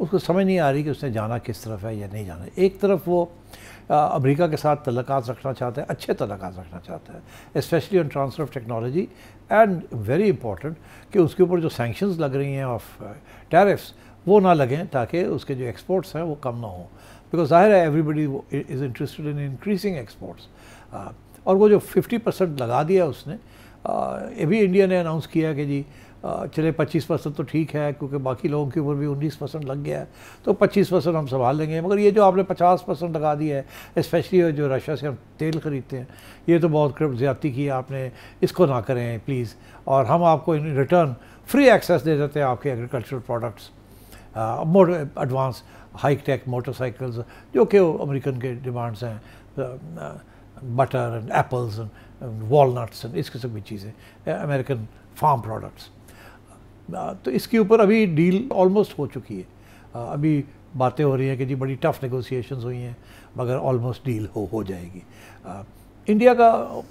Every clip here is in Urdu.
اس کو سمجھ نہیں آ رہی کہ اس نے جانا کس طرف ہے یا نہیں جانا. ایک طرف وہ امریکہ کے ساتھ تعلقات رکھنا چاہتا ہے, اچھے تعلقات رکھنا چاہتا ہے, especially on transfer of technology, and very important کہ اس کے اوپر جو سینکشنز لگ رہی ہیں آف ٹیرفس وہ نہ لگیں تاکہ اس کے جو ایکسپورٹس ہیں وہ کم نہ ہوں, بیکاز ظاہر ہے everybody is interested in increasing exports. اور وہ جو 50% لگا دیا اس نے, ابھی انڈیا نے اناؤنس کیا کہ جی چلے 25% تو ٹھیک ہے کیونکہ باقی لوگوں کے اوپر بھی 19% لگ گیا ہے, تو 25% ہم سنبھال لیں گے, مگر یہ جو آپ نے 50% لگا دیا ہے اسپیشلی جو رشیا سے ہم تیل خریدتے ہیں, یہ تو بہت زیادتی کی ہے آپ نے, اس کو نہ کریں پلیز, اور ہم آپ کو ان ریٹرن فری ایکسیس دے دیتے ہیں آپ کے agricultural products, advance high tech motorcycles جو کہ امریکن کے ڈیمانڈس ہیں, butter and apples and walnuts and اس قسم کی چیزیں, امریکن فارم پروڈکٹس. تو اس کے اوپر ابھی ڈیل آلموسٹ ہو چکی ہے, ابھی باتیں ہو رہی ہیں کہ جی بڑی ٹف نیگوسیشنز ہوئی ہیں مگر آلموسٹ ڈیل ہو جائے گی. انڈیا کا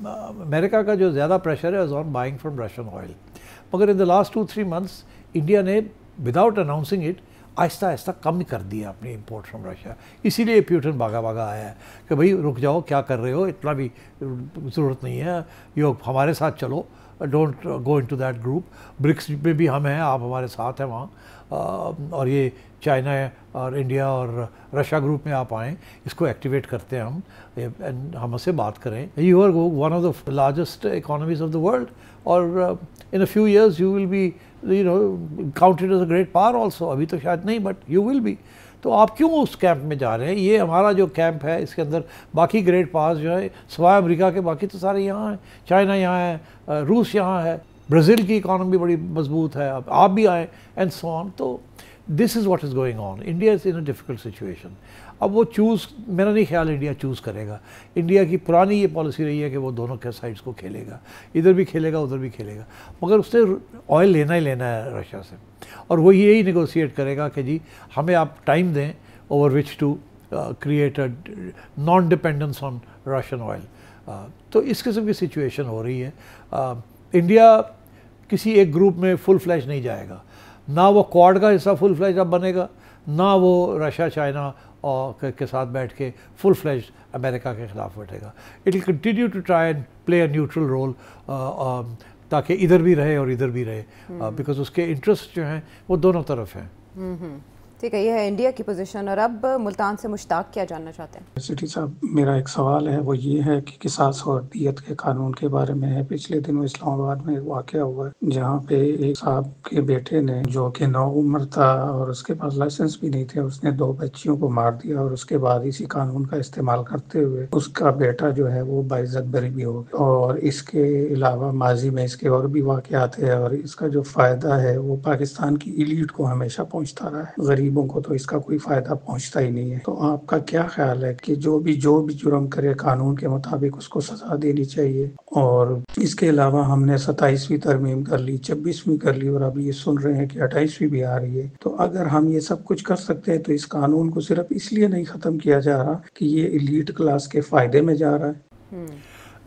امریکہ کا جو زیادہ پریشر ہے is on buying from Russian oil, مگر in the last 2-3 months India نے وداؤٹ اناؤنسنگ اٹ آہستہ آہستہ کم کر دیا اپنی امپورٹ فرام رشیا. اسی لیے پیوٹن بھاگا آیا ہے کہ بھائی رک جاؤ, کیا کر رہے ہو, اتنا بھی ضرورت نہیں ہے, یہ ہمارے ساتھ چلو, don't go into that group. BRICS میں بھی ہم ہیں, آپ ہمارے ساتھ ہیں وہاں, اور یہ چائنا اور انڈیا اور رشیا گروپ میں آپ آئیں, اس کو ایکٹیویٹ کرتے ہیں ہم سے بات کریں. You are one of the largest economies of the world, اور in a few years you will be counted as a great power also, ابھی تو شاید نہیں بٹ you will be. تو آپ کیوں اس کیمپ میں جا رہے ہیں؟ یہ ہمارا جو کیمپ ہے اس کے اندر باقی گریٹ پاورز جو ہے سوائے امریکہ کے باقی تو سارے یہاں ہیں, چائنا یہاں ہے, روس یہاں ہے, برازیل کی اکانومی بڑی مضبوط ہے, اب آپ بھی آئیں اینڈ سو آن. تو this is what is going on. India is in a difficult situation. اب وہ میرا نہیں خیال انڈیا چوز کرے گا. انڈیا کی پرانی یہ پالیسی رہی ہے کہ وہ دونوں کے سائڈس کو کھیلے گا, ادھر بھی کھیلے گا ادھر بھی کھیلے گا, مگر اس نے آئل لینا ہی لینا ہے رشیا سے, اور وہ یہی نیگوشیٹ کرے گا کہ جی ہمیں آپ ٹائم دیں over which to create a non dependence on Russian oil. تو اس قسم کی سچویشن ہو رہی ہے. انڈیا کسی ایک گروپ میں فل فلیش نہیں جائے گا, نہ وہ کوڈ کا حصہ فل فلیش اب بنے گا, نہ وہ رشیا چائنا کے ساتھ بیٹھ کے فل فلیش امریکہ کے خلاف بیٹھے گا. It will continue to try and play a neutral role تاکہ ادھر بھی رہے اور ادھر بھی رہے, بیکاز اس کے انٹرسٹ جو ہیں وہ دونوں طرف ہیں. ٹھیک ہے, یہ ہے انڈیا کی پوزیشن. اور اب ملتان سے مشتاق کیا جاننا چاہتے ہیں؟ سٹی صاحب, میرا ایک سوال ہے, وہ یہ ہے کہ قصاص اور دیت کے قانون کے بارے میں ہے. پچھلے دنوں اسلام آباد میں ایک واقعہ ہوا ہے جہاں پہ ایک صاحب کے بیٹے نے, جو کہ نوعمر تھا اور اس کے پاس لائسنس بھی نہیں تھے, اس نے 2 بچیوں کو مار دیا, اور اس کے بعد اسی قانون کا استعمال کرتے ہوئے اس کا بیٹا جو ہے وہ باعزت بری بھی ہو گیا. اور اس کے علاوہ ماضی میں اس کے اور بھی واقعات ہیں, اور اس کا جو فائدہ ہے وہ پاکستان کی ایلیٹ کو ہمیشہ پہنچتا رہا ہے, غریبوں کو تو اس کا کوئی فائدہ پہنچتا ہی نہیں ہے. تو آپ کا کیا خیال ہے کہ جو بھی جرم کرے قانون کے مطابق اس کو سزا دینی چاہیے؟ اور اس کے علاوہ ہم نے 27ویں ترمیم کر لی, 26ویں کر لی, اور اب یہ سن رہے ہیں کہ 28ویں بھی آ رہی ہے. تو اگر ہم یہ سب کچھ کر سکتے ہیں تو اس قانون کو صرف اس لیے نہیں ختم کیا جا رہا کہ یہ ایلیٹ کلاس کے فائدے میں جا رہا ہے؟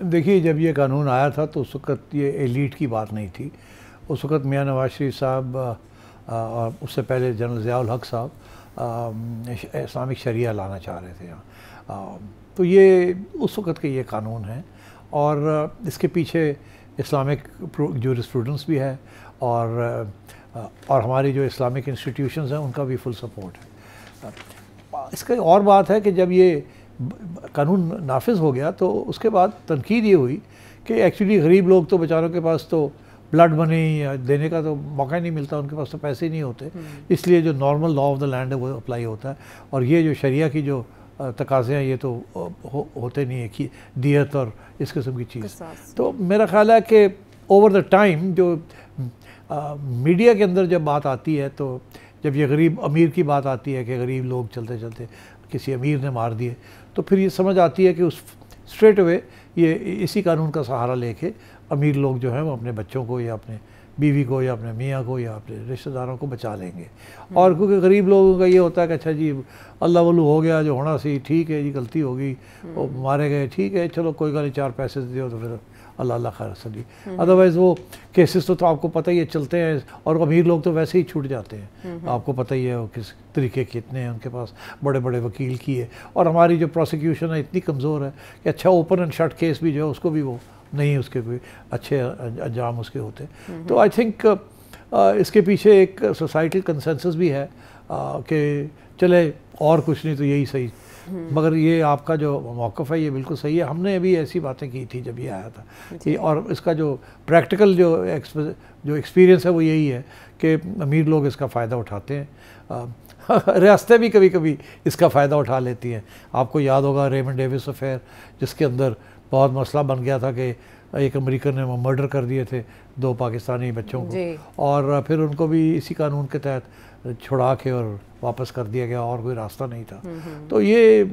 دیکھیے, جب یہ قانون آیا تھا تو اس وقت یہ ایلیٹ کی بات نہیں تھی. اس وقت میاں نواز شریف صاحب اور اس سے پہلے جنرل ضیاء الحق صاحب اسلامک شریعہ لانا چاہ رہے تھے یہاں. تو یہ اس وقت کے یہ قانون ہیں, اور اس کے پیچھے اسلامک جورسپروڈنس بھی ہے, اور ہماری جو اسلامک انسٹیٹیوشنز ہیں ان کا بھی فل سپورٹ ہے. اس کا اور بات ہے کہ جب یہ قانون نافذ ہو گیا تو اس کے بعد تنقید یہ ہوئی کہ ایکچولی غریب لوگ تو بیچاروں کے پاس تو بلڈ منی دینے کا تو موقع ہی نہیں ملتا, ان کے پاس تو پیسے ہی نہیں ہوتے, اس لیے جو normal law of the land ہے وہ اپلائی ہوتا ہے. اور یہ جو شریعہ کی جو تقاضے ہیں یہ تو ہوتے نہیں ہیں, دیت اور اس قسم کی چیز. تو میرا خیال ہے کہ اوور دا ٹائم جو میڈیا کے اندر جب بات آتی ہے, تو جب یہ غریب امیر کی بات آتی ہے کہ غریب لوگ چلتے چلتے کسی امیر نے مار دیے, تو پھر یہ سمجھ آتی ہے کہ اس اسٹریٹ اوے یہ اسی قانون کا سہارا لے کے امیر لوگ جو ہیں وہ اپنے بچوں کو یا اپنے بیوی کو یا اپنے میاں کو یا اپنے رشتہ داروں کو بچا لیں گے. اور کیونکہ غریب لوگوں کا یہ ہوتا ہے کہ اچھا جی اللہ ولو ہو گیا, جو ہونا سی ٹھیک ہے جی, غلطی ہوگی وہ مارے گئے ٹھیک ہے, چلو کوئی گل نہیں, 4 پیسے دے دو تو پھر اللہ اللہ خیر سلی. ادروائز وہ کیسز تو آپ کو پتہ ہی ہے چلتے ہیں, اور امیر لوگ تو ویسے ہی چھوٹ جاتے ہیں, آپ کو پتہ ہی ہے وہ کس طریقے کے اتنے ہیں ان کے پاس, بڑے بڑے وکیل کی ہے, اور ہماری جو پروسیکیوشن ہے اتنی کمزور ہے کہ اچھا اوپن اینڈ شٹ کیس بھی جو ہے اس کو بھی وہ نہیں, اس کے کوئی اچھے انجام اس کے ہوتے. تو آئی تھنک اس کے پیچھے ایک سوسائٹل کنسنسس بھی ہے کہ چلے اور کچھ نہیں تو یہی صحیح. مگر یہ آپ کا جو موقف ہے یہ بالکل صحیح ہے. ہم نے ابھی ایسی باتیں کی تھی جب یہ آیا تھا, اور اس کا جو پریکٹیکل جو ایکسپیرینس ہے وہ یہی ہے کہ امیر لوگ اس کا فائدہ اٹھاتے ہیں, ریاستیں بھی کبھی کبھی اس کا فائدہ اٹھا لیتی ہیں. آپ کو یاد ہوگا ریمنڈ ڈیوس افیئر, جس کے اندر بہت مسئلہ بن گیا تھا کہ ایک امریکن نے مرڈر کر دیے تھے 2 پاکستانی بچوں کو, اور پھر ان کو بھی اسی قانون کے تحت چھڑا کے اور واپس کر دیا گیا, اور کوئی راستہ نہیں تھا. تو یہ,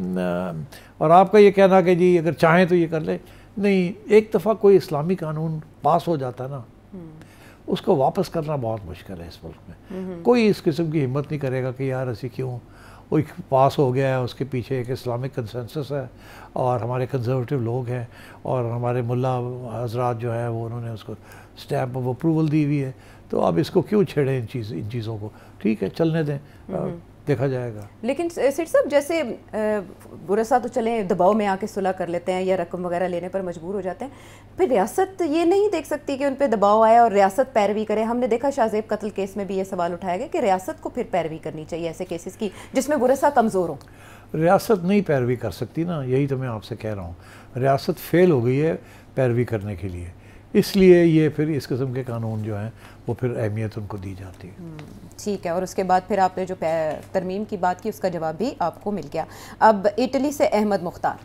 اور آپ کا یہ کہنا کہ جی اگر چاہیں تو یہ کر لیں, نہیں, ایک دفعہ کوئی اسلامی قانون پاس ہو جاتا ہے نا, اس کو واپس کرنا بہت مشکل ہے اس ملک میں. کوئی اس قسم کی ہمت نہیں کرے گا کہ یار اسی کیوں, وہ پاس ہو گیا ہے, اس کے پیچھے ایک اسلامک کنسنسس ہے, اور ہمارے کنزرویٹو لوگ ہیں, اور ہمارے ملا حضرات جو ہیں وہ انہوں نے اس کو اسٹیمپ آف اپروول دی ہوئی ہے, تو اب اس کو کیوں چھیڑیں ان چیزوں کو. ٹھیک ہے, چلنے دیں, دیکھا جائے گا. لیکن سیٹ صاحب جیسے برسا تو چلیں دباؤ میں آ کے صلح کر لیتے ہیں یا رقم وغیرہ لینے پر مجبور ہو جاتے ہیں, پھر ریاست یہ نہیں دیکھ سکتی کہ ان پہ دباؤ آئے اور ریاست پیروی کرے. ہم نے دیکھا شاہ زیب قتل کیس میں بھی یہ سوال اٹھایا گیا کہ ریاست کو پھر پیروی کرنی چاہیے ایسے کیسز کی جس میں برسا کمزور ہوں. ریاست نہیں پیروی کر سکتی نا, یہی تو میں آپ سے کہہ رہا ہوں. ریاست فیل ہو گئی ہے پیروی کرنے کے لیے, اس لیے یہ پھر اس قسم کے قانون جو ہیں وہ پھر اہمیت ان کو دی جاتی ہے. ٹھیک ہے, اور اس کے بعد پھر آپ نے جو ترمیم کی بات کی اس کا جواب بھی آپ کو مل گیا. اب اٹلی سے احمد مختار.